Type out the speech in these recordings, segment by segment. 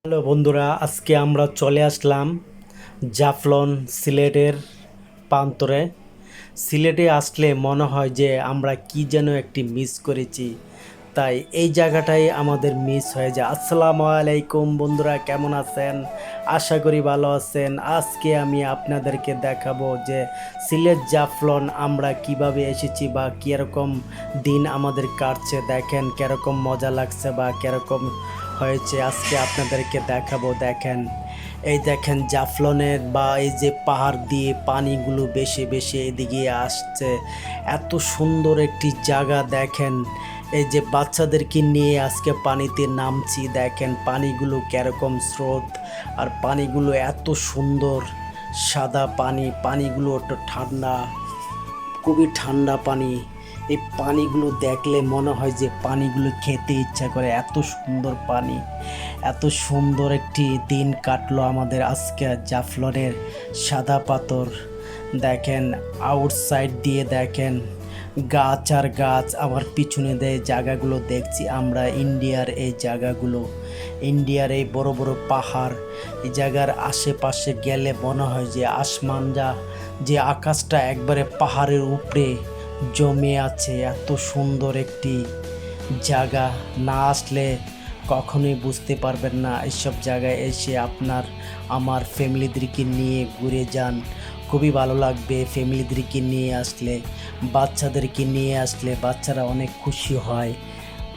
Hello বন্ধুরা, আজকে আমরা চলে আসলাম জাফলং সিলেটের প্রান্তরে। সিলেটে আসলে মনে হয় যে আমরা কি যেন একটি মিস করেছি, তাই এই জায়গাটাই আমাদের মিস হয়ে যায়। আসসালামু আলাইকুম বন্ধুরা, কেমন আছেন? আশা করি ভালো আছেন। আজকে আমি আপনাদেরকে দেখাবো যে সিলেট জাফলং আমরা কিভাবে এসেছি বা কীরকম দিন আমাদের কাটছে। দেখেন কীরকম মজা লাগছে বা কীরকম হয়েছে, আজকে আপনাদেরকে দেখাবো। দেখেন, এই দেখেন জাফলনের বা এই যে পাহাড় দিয়ে পানিগুলো বেশি বেশি এদিকে আসছে। এত সুন্দর একটি জায়গা। দেখেন, এই যে বাচ্চাদেরকে নিয়ে আজকে পানিতে নামছি। দেখেন পানিগুলো কিরকম স্রোত, আর পানিগুলো এত সুন্দর সাদা পানি। পানিগুলো একটু ঠান্ডা, খুবই ঠান্ডা পানি। এই পানিগুলো দেখলে মনে হয় যে পানিগুলো খেতে ইচ্ছা করে, এত সুন্দর পানি। এত সুন্দর একটি দিন কাটলো আমাদের আজকে জাফলনের সাদা পাথর। দেখেন আউটসাইড দিয়ে দেখেন গাছ আর গাছ। আমার পিছনে দিয়ে জায়গাগুলো দেখছি আমরা, ইন্ডিয়ার এই জায়গাগুলো, ইন্ডিয়ার এই বড় বড় পাহাড়। এই জায়গার আশেপাশে গেলে মনে হয় যে আসমানটা, যে আকাশটা একবারে পাহাড়ের উপরে জমে আছে। এত সুন্দর একটি জায়গা, না আসলে কখনোই বুঝতে পারবেন না। এইসব জায়গায় এসে আপনার আমার ফ্যামিলিদেরকে নিয়ে ঘুরে যান, খুবই ভালো লাগবে। ফ্যামিলিদেরকে নিয়ে আসলে, বাচ্চাদেরকে নিয়ে আসলে বাচ্চারা অনেক খুশি হয়।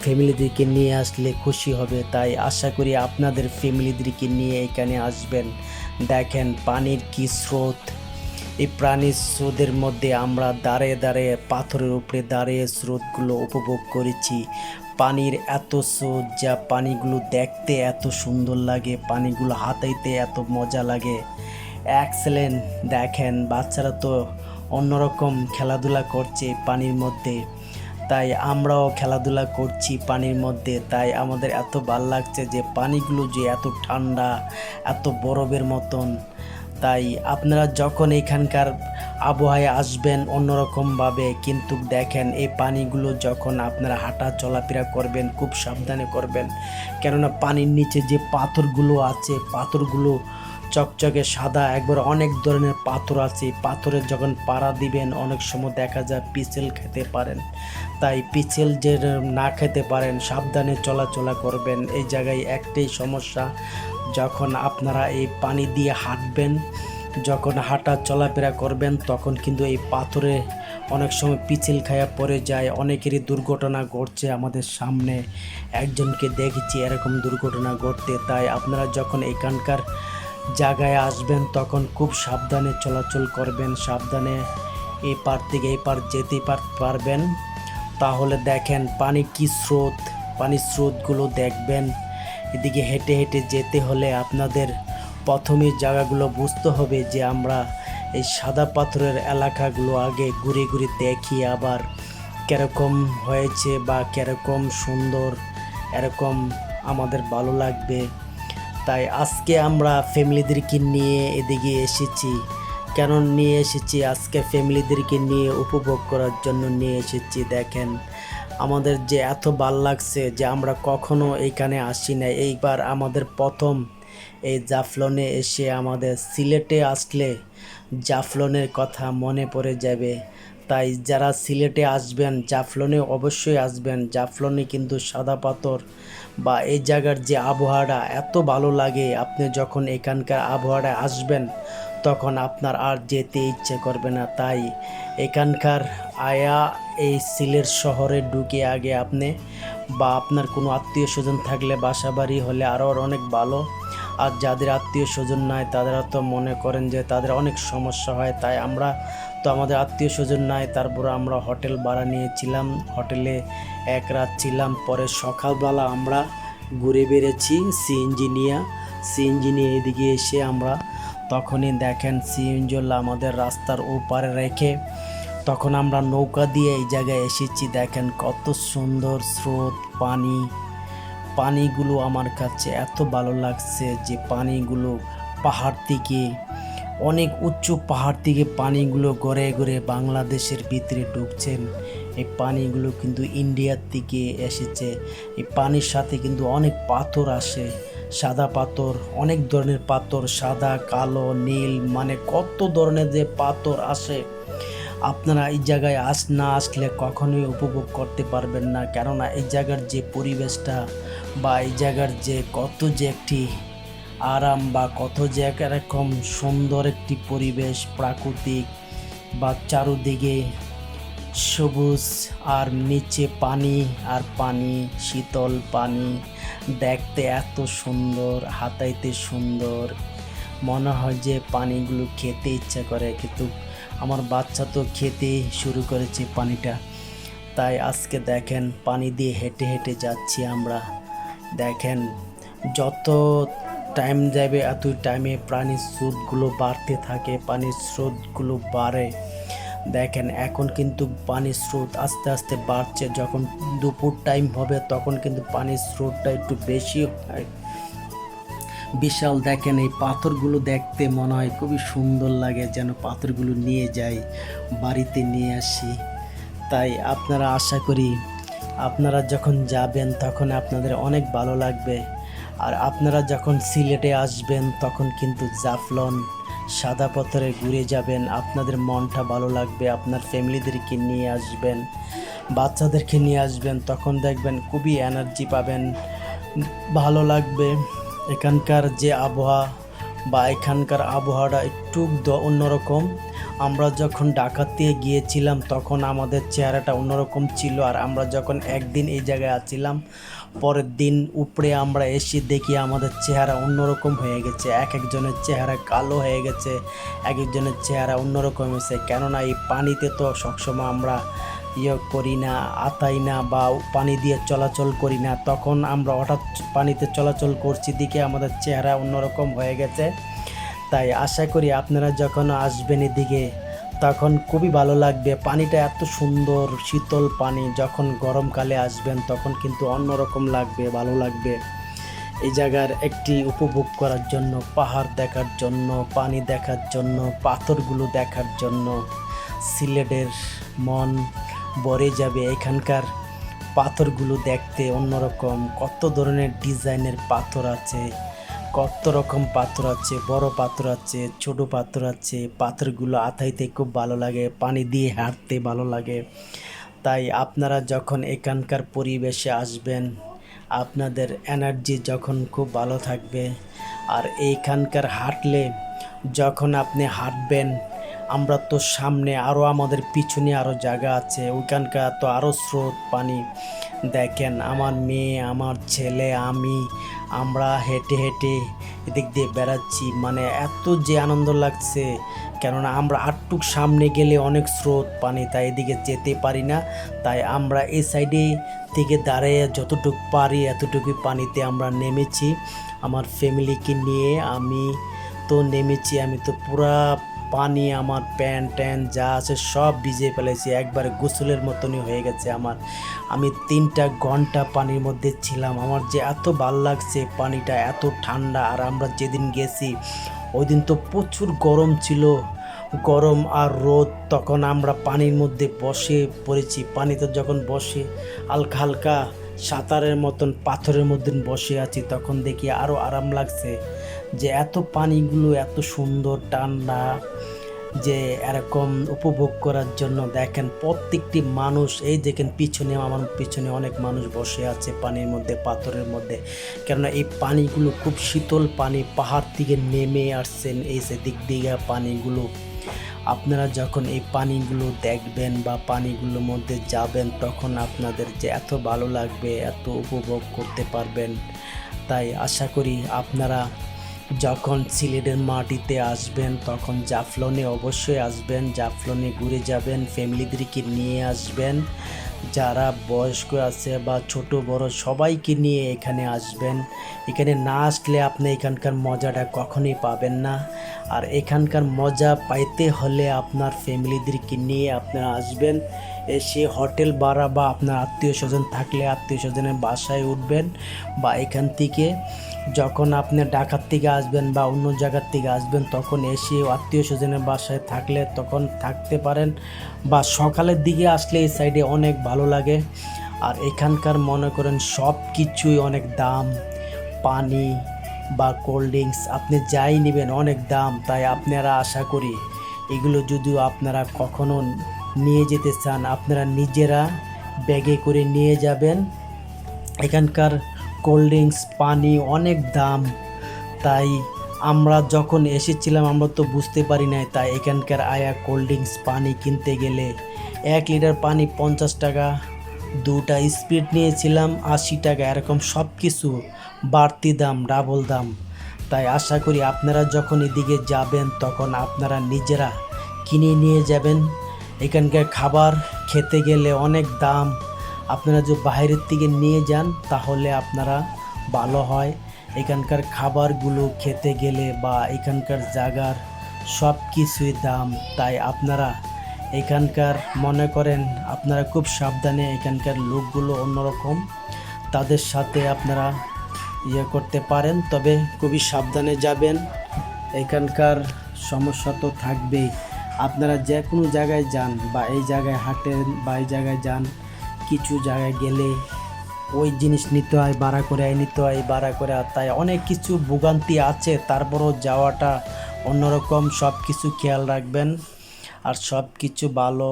ফ্যামিলিদেরকে নিয়ে আসলে খুশি হবে, তাই আশা করি আপনাদের ফ্যামিলিদেরকে নিয়ে এখানে আসবেন। দেখেন পানির কি স্রোত। এই প্রাণীর স্রোতের মধ্যে আমরা দাঁড়িয়ে দাঁড়িয়ে পাথরের উপরে দাঁড়িয়ে স্রোতগুলো উপভোগ করেছি। পানির এত স্রোত, যা পানিগুলো দেখতে এত সুন্দর লাগে, পানিগুলো হাতাইতে এত মজা লাগে। এক্সেলেন্ট। দেখেন বাচ্চারা তো অন্যরকম খেলাধুলা করছে পানির মধ্যে, তাই আমরাও খেলাধুলা করছি পানির মধ্যে। তাই আমাদের এত ভাল লাগছে যে পানিগুলো যে এত ঠান্ডা, এত বরফের মতন। তাই আপনারা যখন এখানকার আবহাওয়ায় আসবেন অন্যরকমভাবে, কিন্তু দেখেন এই পানিগুলো যখন আপনারা হাঁটা চলাফেরা করবেন খুব সাবধানে করবেন, কেননা পানির নিচে যে পাথরগুলো আছে, পাথরগুলো চকচকে সাদা, একবার অনেক ধরনের পাথর আছে। পাথরে যখন পাড়া দিবেন অনেক সময় দেখা যায় পিছল খেতে পারেন, তাই পিছল যে না খেতে পারেন সাবধানে চলাচলা করবেন। এই জায়গায় একটাই সমস্যা, যখন আপনারা এই পানি দিয়ে হাঁটবেন, যখন হাঁটা চলাফেরা করবেন, তখন কিন্তু এই পাথরে অনেক সময় পিছল খায়া পড়ে যায়। অনেকেরই দুর্ঘটনা ঘটছে, আমাদের সামনে একজনকে দেখেছি এরকম দুর্ঘটনা ঘটতে। তাই আপনারা যখন এখানকার জায়গায় আসবেন তখন খুব সাবধানে চলাচল করবেন, সাবধানে এই পার থেকে এই পার যেতে পারবেন। তাহলে দেখেন পানি কি স্রোত, পানির স্রোতগুলো দেখবেন। এদিকে হেঁটে হেঁটে যেতে হলে আপনাদের প্রথমে জায়গাগুলো বুঝতে হবে যে আমরা এই সাদা পাথরের এলাকাগুলো আগে ঘুরে ঘুরে দেখি, আবার কীরকম হয়েছে বা কীরকম সুন্দর, এরকম আমাদের ভালো লাগবে। তাই আজকে আমরা ফ্যামিলিদেরকে নিয়ে এদিকে এসেছি। কেন নিয়ে এসেছি? আজকে ফ্যামিলিদেরকে নিয়ে উপভোগ করার জন্য নিয়ে এসেছি। দেখেন আমাদের যে এত ভাল লাগছে যে আমরা কখনো এইখানে আসি না, এইবার আমাদের প্রথম এই জাফলনে এসে। আমাদের সিলেটে আসলে জাফলনের কথা মনে পড়ে যাবে। তাই যারা সিলেটে আসবেন জাফলনে অবশ্যই আসবেন। জাফলনে কিন্তু সাদা পাথর বা এই জায়গার যে আবহাওয়াটা এত ভালো লাগে, আপনি যখন এখানকার আবহাওয়াটা আসবেন তখন আপনার আর যেতে ইচ্ছে করবে না। তাই এখানকার আয়া এই সিলেট শহরে ঢুকে আগে আপনি বা আপনার কোনো আত্মীয় স্বজন থাকলে, বাসা বাড়ি হলে আরও অনেক ভালো। আর যাদের আত্মীয় স্বজন নাই তারা তো মনে করেন যে তাদের অনেক সমস্যা হয়। তাই আমরা তো আমাদের আত্মীয় স্বজন নাই, তারপরে আমরা হোটেল ভাড়া নিয়েছিলাম, হোটেলে এক রাত ছিলাম। পরে সকালবেলা আমরা ঘুরে বেড়েছি সিএনজি নিয়ে এদিকে এসে আমরা তখনই দেখেন সিএনজি আমাদের রাস্তার ওপারে রেখে তখন আমরা নৌকা দিয়ে এই জায়গায় এসেছি। দেখেন কত সুন্দর স্রোত, পানিগুলো আমার কাছে এত ভালো লাগছে যে পানিগুলো পাহাড় থেকে, অনেক উঁচু পাহাড় থেকে পানিগুলো গড়ে গড়ে বাংলাদেশের ভিতরে ঢুকছেন। এই পানিগুলো কিন্তু ইন্ডিয়ার থেকে এসেছে। এই পানির সাথে কিন্তু অনেক পাথর আসে, সাদা পাথর, অনেক ধরনের পাথর, সাদা, কালো, নীল, মানে কত ধরনের যে পাথর আসে, আপনারা এই জায়গায় না আসলে কখনোই উপভোগ করতে পারবেন না। কেননা এই জায়গার যে পরিবেশটা বা এই জায়গার যে কত যে একটি আরাম বা কত যে এরকম সুন্দর একটি পরিবেশ, প্রাকৃতিক বা চারুদিকে সবুজ আর নিচে পানি আর পানি, শীতল পানি, দেখতে এত সুন্দর, হাতাইতে সুন্দর, মনে হয় যে পানিগুলো খেতে ইচ্ছা করে, কিন্তু আমার বাচ্চা তো খেতে শুরু করেছে পানিটা। তাই আজকে দেখেন পানি দিয়ে হেঁটে হেঁটে যাচ্ছি আমরা। দেখেন যত টাইম যাবে এতই টাইমে পানির স্রোতগুলো বাড়তে থাকে, পানির স্রোতগুলো বাড়ে। দেখেন এখন কিন্তু পানির স্রোত আস্তে আস্তে বাড়ছে, যখন দুপুর টাইম হবে তখন কিন্তু পানির স্রোতটা একটু বেশি হয়। বিশাল দেখেন এই পাথরগুলো দেখতে মনে হয় খুবই সুন্দর লাগে, যেন পাথরগুলো নিয়ে যাই, বাড়িতে নিয়ে আসি। তাই আপনারা আশা করি আপনারা যখন যাবেন তখন আপনাদের অনেক ভালো লাগবে। আর আপনারা যখন সিলেটে আসবেন তখন কিন্তু জাফলং সাদা পাথরে ঘুরে যাবেন, আপনাদের মনটা ভালো লাগবে। আপনার ফ্যামিলিদেরকে নিয়ে আসবেন, বাচ্চাদেরকে নিয়ে আসবেন, তখন দেখবেন খুবই এনার্জি পাবেন, ভালো লাগবে। এখানকার যে আবহাওয়া বা এখানকার আবহাওয়াটা একটু অন্যরকম। আমরা যখন ঢাকাতে গিয়েছিলাম তখন আমাদের চেহারাটা অন্যরকম ছিল, আর আমরা যখন একদিন এই জায়গায় আছিলাম পরের দিন উপরে আমরা এসে দেখি আমাদের চেহারা অন্যরকম হয়ে গেছে। এক একজনের চেহারা কালো হয়ে গেছে, এক একজনের চেহারা অন্যরকম হয়েছে। কেননা এই পানিতে তো সবসময় আমরা করি না, আতাই না বা পানি দিয়ে চলাচল করি না, তখন আমরা হঠাৎ পানিতে চলাচল করছি দিকে আমাদের চেহারা অন্যরকম হয়ে গেছে। তাই আশা করি আপনারা যখন আসবেন এদিকে তখন খুবই ভালো লাগবে। পানিটা এত সুন্দর শীতল পানি, যখন গরমকালে আসবেন তখন কিন্তু অন্যরকম লাগবে, ভালো লাগবে। এই জায়গার একটি উপভোগ করার জন্য, পাহাড় দেখার জন্য, পানি দেখার জন্য, পাথরগুলো দেখার জন্য সিলেটের মন ভরে যাবে। এখানকার পাথরগুলো দেখতে অন্যরকম, কত ধরনের ডিজাইনের পাথর আছে, কত রকম পাথর আছে, বড় পাথর আছে, ছোট পাথর আছে। পাথরগুলো আথাইতে খুব ভালো লাগে, পানি দিয়ে হাঁটতে ভালো লাগে। তাই আপনারা যখন এখানকার পরিবেশে আসবেন আপনাদের এনার্জি যখন খুব ভালো থাকবে। আর এইখানকার হাঁটলে যখন আপনি হাঁটবেন, আমরা তো সামনে আরও আমাদের পিছনে আরও জায়গা আছে, ওইখানকার তো আরও স্রোত পানি। দেখেন আমার মেয়ে, আমার ছেলে, আমরা হেঁটে হেঁটে এদিক দিয়ে বেড়াচ্ছি, মানে এত যে আনন্দ লাগছে। কেননা আমরা আটটুক সামনে গেলে অনেক স্রোত পানি, তাই এদিকে যেতে পারি না। তাই আমরা এই সাইডে থেকে দাঁড়িয়ে যতটুকু পারি এতটুকু পানিতে আমরা নেমেছি আমার ফ্যামিলিকে নিয়ে। আমি তো নেমেছি, আমি তো পুরা পানি, আমার প্যান্ট ট্যান্ট যা আছে সব ভিজে ফেলেছি, একবারে গোসলের মতনই হয়ে গেছে আমার। আমি 3টা ঘন্টা পানির মধ্যে ছিলাম, আমার যে এত ভাল লাগছে, পানিটা এত ঠান্ডা। আর আমরা যেদিন গেছি ওই দিন তো প্রচুর গরম ছিল, গরম আর রোদ। তখন আমরা পানির মধ্যে বসে পড়েছি, পানিতে যখন বসে হালকা হালকা সাঁতারের মতন পাথরের মধ্যে বসে আছি, তখন দেখি আরও আরাম লাগছে যে এত পানিগুলো এত সুন্দর ঠান্ডা, যে এরকম উপভোগ করার জন্য। দেখেন প্রত্যেকটি মানুষ, এই দেখেন পিছনে, আমার পিছনে অনেক মানুষ বসে আছে পানির মধ্যে, পাথরের মধ্যে। কেননা এই পানিগুলো খুব শীতল পানি, পাহাড় থেকে নেমে আসছেন এই দিক দিয়ে পানিগুলো। আপনারা যখন এই পানিগুলো দেখবেন বা পানিগুলোর মধ্যে যাবেন তখন আপনাদের যে এত ভালো লাগবে, এত উপভোগ করতে পারবেন। তাই আশা করি আপনারা যখন সিলেটের মাটিতে আসবেন তখন জাফলংয়ে অবশ্যই আসবেন, জাফলংয়ে ঘুরে যাবেন, ফ্যামিলিদেরকে নিয়ে আসবেন। যারা বয়স্ক আছে বা ছোট বড় সবাইকে নিয়ে এখানে আসবেন। এখানে না আসলে আপনি এখানকার মজাটা কখনোই পাবেন না। আর এখানকার মজা পাইতে হলে আপনার ফ্যামিলিদেরকে নিয়ে আপনারা আসবেন, এসে হোটেল ভাড়া বা আপনার আত্মীয় স্বজন থাকলে আত্মীয় স্বজনের বাসায় উঠবেন। বা এখান থেকে যখন আপনি ঢাকার থেকে আসবেন বা অন্য জায়গার থেকে আসবেন তখন এসে আত্মীয় স্বজনের বাসায় থাকলে তখন থাকতে পারেন। বা সকালের দিকে আসলে এই সাইডে অনেক ভালো লাগে। আর এখানকার মনে করেন সব কিছুই অনেক দাম, পানি, বা কোল্ড ড্রিঙ্কস আপনি যাই নেবেন অনেক দাম। তাই আপনারা আশা করি এগুলো যদিও আপনারা কখনো নিয়ে যেতে চান আপনারা নিজেরা ব্যাগে করে নিয়ে যাবেন। এখানকার কোল্ড ড্রিঙ্কস পানি অনেক দাম। তাই আমরা যখন এসেছিলাম আমরা তো বুঝতে পারি নাই। তাই এখানকার আয়া কোল্ড ড্রিঙ্কস পানি কিনতে গেলে 1 লিটার পানি 50 টাকা, 2টা স্প্রিট নিয়েছিলাম 80 টাকা, এরকম সব কিছু বাড়তি দাম, ডাবল দাম। তাই আশা করি আপনারা যখন এদিকে যাবেন তখন আপনারা নিজেরা কিনে নিয়ে যাবেন। এখানকার খাবার খেতে গেলে অনেক দাম। আপনারা যদি বাইরের থেকে নিয়ে যান তাহলে আপনারা ভালো হয়। এখানকার খাবারগুলো খেতে গেলে বা এখানকার জায়গার সব কিছুই দাম। তাই আপনারা এখানকার মনে করেন আপনারা খুব সাবধানে, এখানকার লোকগুলো অন্যরকম, তাদের সাথে আপনারা করতে পারেন, তবে খুবই সাবধানে যাবেন। এখানকার সমস্যা তো থাকবেই। আপনারা যে কোনো জায়গায় যান বা এই জায়গায় হাঁটেন বা এই জায়গায় যান, কিছু জায়গায় গেলে ওই জিনিস নিতে হয় ভাড়া করে, নিতে হয় ভাড়া করে। তাই অনেক কিছু ভোগান্তি আছে, তারপরও যাওয়াটা অন্যরকম। সব কিছু খেয়াল রাখবেন আর সব কিছু ভালো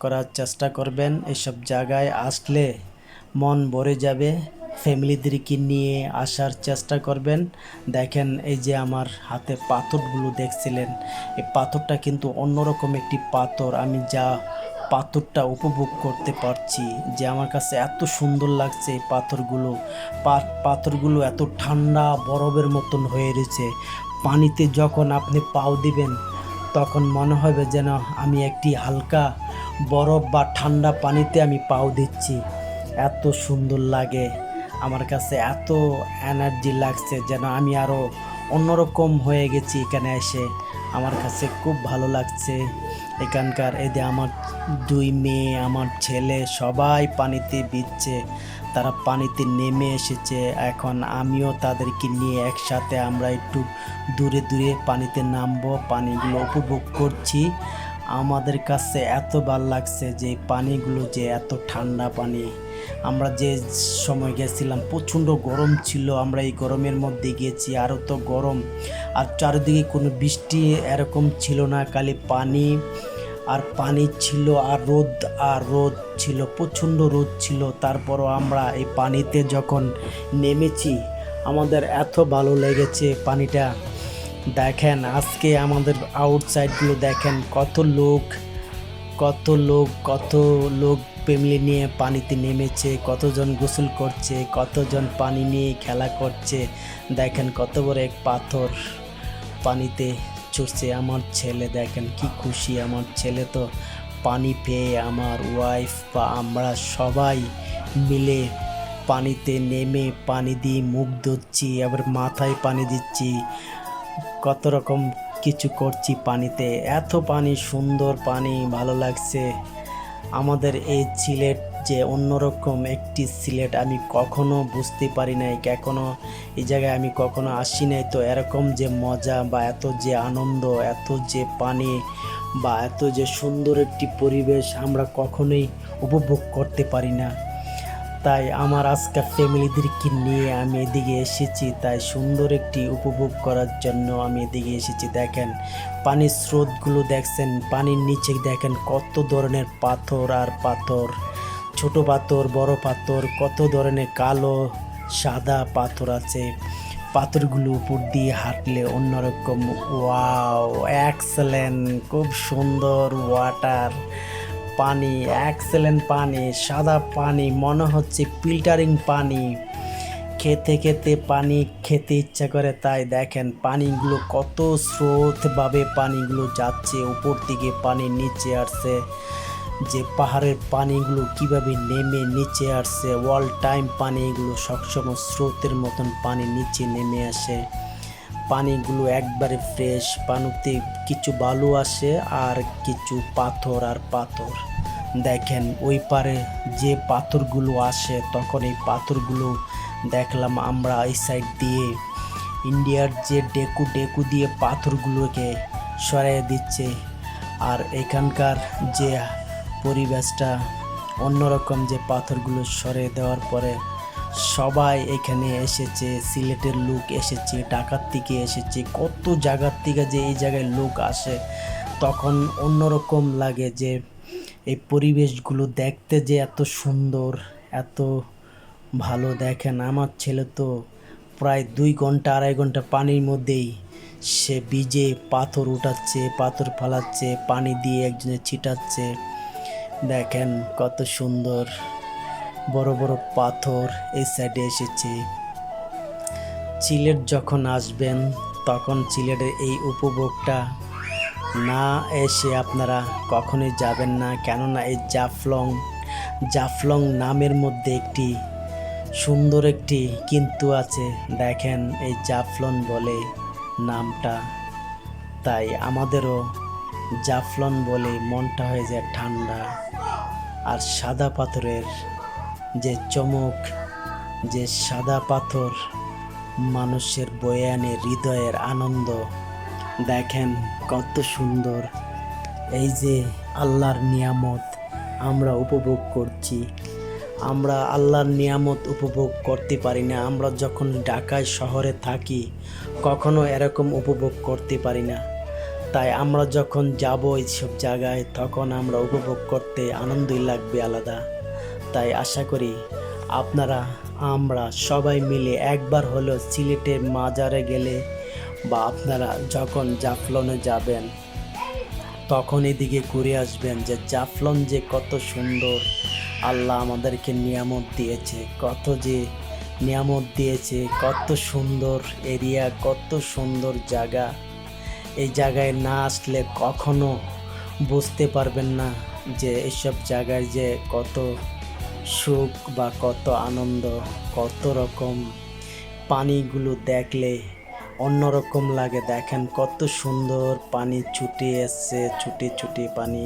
করার চেষ্টা করবেন। এসব জায়গায় আসলে মন ভরে যাবে। ফ্যামিলিদেরকে নিয়ে আসার চেষ্টা করবেন। দেখেন এই যে আমার হাতে পাথরগুলো দেখছিলেন, এই পাথরটা কিন্তু অন্যরকম একটি পাথর। আমি যা পাথরটা উপভোগ করতে পারছি, যে আমার কাছে এত সুন্দর লাগছে এই পাথরগুলো। পাথরগুলো এত ঠান্ডা বরফের মতন হয়ে রয়েছে। পানিতে যখন আপনি পাও দিবেন তখন মনে হবে যেন আমি একটি হালকা বরফ বা ঠান্ডা পানিতে আমি পাও দিচ্ছি। এত সুন্দর লাগে আমার কাছে, এত এনার্জি লাগছে যেন আমি আরও অন্যরকম হয়ে গেছি এখানে এসে। আমার কাছে খুব ভালো লাগছে এখানকার। এই যে আমার 2 মেয়ে, আমার ছেলে সবাই পানিতে ভিজছে, তারা পানিতে নেমে এসেছে। এখন আমিও তাদেরকে নিয়ে একসাথে আমরা একটু দূরে দূরে পানিতে নামবো, পানিগুলো উপভোগ করছি। আমাদের কাছে এত ভালো লাগছে যে পানিগুলো যে এত ঠান্ডা পানি। আমরা যে সময় গেছিলাম প্রচণ্ড গরম ছিল, আমরা এই গরমের মধ্যে গিয়েছি, আরও তো গরম। আর চারিদিকে কোনো বৃষ্টি এরকম ছিল না, খালি পানি আর পানি ছিল, আর রোদ ছিল, প্রচণ্ড রোদ ছিল। তারপরও আমরা এই পানিতে যখন নেমেছি আমাদের এত ভালো লেগেছে পানিটা। দেখেন আজকে আমাদের আউটসাইডগুলো দেখেন, কত লোক ফ্যামিলি নিয়ে পানিতে নেমেছে, কতজন গোসল করছে, কতজন পানি নিয়ে খেলা করছে। দেখেন কত বড় এক পাথর পানিতে ছুটছে। আমার ছেলে দেখেন কি খুশি, আমার ছেলে তো পানি পেয়ে, আমার ওয়াইফ বা আমরা সবাই মিলে পানিতে নেমে পানি দিয়ে মুখ ধুচ্ছি, আবার মাথায় পানি দিচ্ছি, কত রকম কিছু করছি পানিতে। এত পানি, সুন্দর পানি, ভালো লাগছে। আমাদের এই সিলেট যে অন্যরকম একটি সিলেট, আমি কখনো বুঝতে পারি নাই, কখনো এই জায়গায় আমি কখনো আসি নাই। তো এরকম যে মজা বা এত যে আনন্দ, এত যে পানি বা এত যে সুন্দর একটি পরিবেশ আমরা কখনোই উপভোগ করতে পারি না। তাই আমার আজকে ফ্যামিলিদেরকে নিয়ে আমি এদিকে এসেছি, তাই সুন্দর একটি উপভোগ করার জন্য আমি এদিকে এসেছি। দেখেন পানির স্রোতগুলো দেখছেন, পানির নিচে দেখেন কত ধরনের পাথর আর পাথর, ছোট পাথর, বড় পাথর, কত ধরনের কালো সাদা পাথর আছে। পাথরগুলো উপর দিয়ে হাঁটলে অন্যরকম। ওয়াও, এক্সেলেন্ট, খুব সুন্দর ওয়াটার, পানি, এক্সেলেন্ট পানি, সাদা পানি, মনে হচ্ছে ফিল্টারিং পানি। খেতে খেতে পানি খেতে ইচ্ছা করে। তাই দেখেন পানিগুলো কত স্রোতভাবে পানিগুলো যাচ্ছে, উপর থেকে পানি নিচে আসছে, যে পাহাড়ের পানিগুলো কিভাবে নেমে নিচে আসছে। অল টাইম পানিগুলো সবসময় স্রোতের মতন পানি নিচে নেমে আসে। পানিগুলো একবারে ফ্রেশ, পানিতে কিছু বালু আসে আর কিছু পাথর আর পাথর। দেখেন ওই পারে যে পাথরগুলো আসে তখন এই পাথরগুলো দেখলাম আমরা এই সাইড দিয়ে ইন্ডিয়ার যে ডেকু দিয়ে পাথরগুলোকে সরিয়ে দিচ্ছে। আর এখানকার যে পরিবেশটা অন্যরকম, যে পাথরগুলো সরিয়ে দেওয়ার পরে সবাই এখানে এসেছে, সিলেটের লোক এসেছে, ঢাকার থেকে এসেছে, কত জায়গার থেকে যে এই জায়গায় লোক আসে, তখন অন্যরকম লাগে যে এই পরিবেশগুলো দেখতে যে এত সুন্দর, এত ভালো। দেখেন আমার ছেলে তো প্রায় 2 ঘন্টা 2.5 ঘন্টা পানির মধ্যেই সে ভিজে পাথর উঠাচ্ছে, পাথর ফালাচ্ছে, পানি দিয়ে একজনে ছিটাচ্ছে। দেখেন কত সুন্দর বড় বড় পাথর এই সাইডে এসেছে। সিলেট যখন আসবেন তখন সিলেটের এই উপভোগটা না এসে আপনারা কখনোই যাবেন না, কেননা এই জাফলং নামের মধ্যে একটি সুন্দর একটি কিন্তু আছে। দেখেন এই জাফলং বলে নামটা, তাই আমাদেরও জাফলং বলে মনটা হয়ে যায় ঠান্ডা। আর সাদা পাথরের যে চমক, যে সাদা পাথর মানুষের বয়ে আনে হৃদয়ের আনন্দ। দেখেন কত সুন্দর, এই যে আল্লাহর নিয়ামত আমরা উপভোগ করছি। আমরা আল্লাহর নিয়ামত উপভোগ করতে পারি না, আমরা যখন ঢাকায় শহরে থাকি কখনো এরকম উপভোগ করতে পারি না। তাই আমরা যখন যাব এইসব জায়গায় তখন আমরা উপভোগ করতে আনন্দই লাগবে আলাদা। তাই আশা করি আপনারা আমরা সবাই মিলে একবার হলেও সিলেটের মাজারে গেলে বা আপনারা যখন জাফলনে যাবেন তখন এদিকে ঘুরে আসবেন, যে জাফলন যে কত সুন্দর। আল্লাহ আমাদেরকে নিয়ামত দিয়েছে, কত যে নিয়ামত দিয়েছে, কত সুন্দর এরিয়া, কত সুন্দর জায়গা। এই জায়গায় না আসলে কখনো বুঝতে পারবেন না যে এইসব জায়গায় যে কত সুখ বা কত আনন্দ, কত রকম। পানিগুলো দেখলে অন্যরকম লাগে। দেখেন কত সুন্দর পানি ছুটে এসছে, ছুটে ছুটে পানি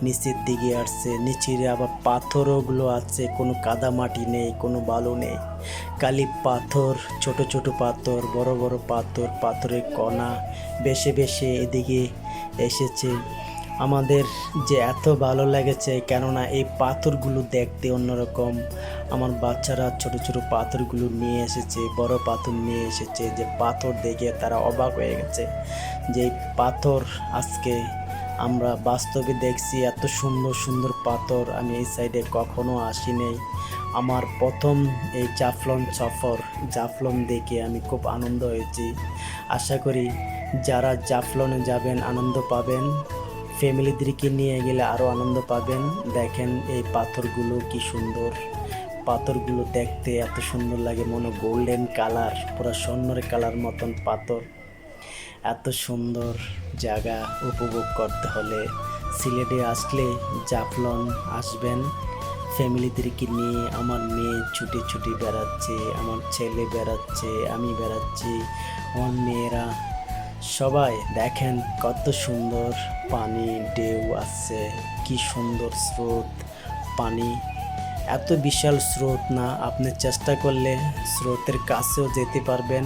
নিচের দিকে আসছে। নিচের আবার পাথরগুলো আছে, কোনো কাদা মাটি নেই, কোনো বালু নেই, খালি পাথর, ছোট ছোট পাথর, বড় বড় পাথর, পাথরের কণা বেশি বেশি এদিকে এসেছে। আমাদের যে এত ভালো লেগেছে, কেননা এই পাথরগুলো দেখতে অন্যরকম। আমার বাচ্চারা ছোট ছোট পাথরগুলো নিয়ে এসেছে, বড় পাথর নিয়ে এসেছে, যে পাথর দেখে তারা অবাক হয়ে গেছে যে এই পাথর আজকে আমরা বাস্তবে দেখছি। এত সুন্দর সুন্দর পাথর আমি এই সাইডে কখনো আসিনি। আমার প্রথম এই জাফলং সফর, জাফলং দেখে আমি খুব আনন্দ হয়েছি। আশা করি যারা জাফলনে যাবেন আনন্দ পাবেন, ফ্যামিলিদেরকে নিয়ে গেলে আরও আনন্দ পাবেন। দেখেন এই পাথরগুলো কি সুন্দর, পাথরগুলো দেখতে এত সুন্দর লাগে, মনে গোল্ডেন কালার, পুরো স্বর্ণের কালার মতন পাথর। এত সুন্দর জায়গা উপভোগ করতে হলে সিলেটে আসলে জাফলং আসবেন ফ্যামিলিদেরকে নিয়ে। আমার মেয়ে ছুটে ছুটে বেড়াচ্ছে, আমার ছেলে বেড়াচ্ছে, আমি বেড়াচ্ছি, আমার মেয়েরা সবাই। দেখেন কত সুন্দর পানি, ঢেউ আসছে, কি সুন্দর স্রোত পানি। এত বিশাল স্রোত না, আপনি চেষ্টা করলে স্রোতের কাছেও যেতে পারবেন,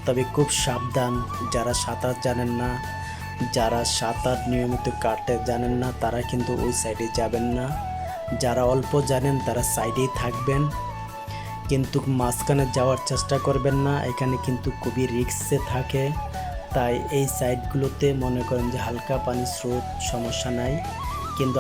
তবে খুব সাবধান। যারা সাঁতার জানেন না, যারা সাঁতার নিয়মিত কাটতে জানেন না, তারা কিন্তু ওই সাইডে যাবেন না। যারা অল্প জানেন তারা সাইডেই থাকবেন, কিন্তু মাঝখানে যাওয়ার চেষ্টা করবেন না, এখানে কিন্তু খুবই রিস্কে থাকে। তাই এই সাইডগুলোতে মনে করেন যে হালকা পানি স্রোত, সমস্যা নাই, কিন্তু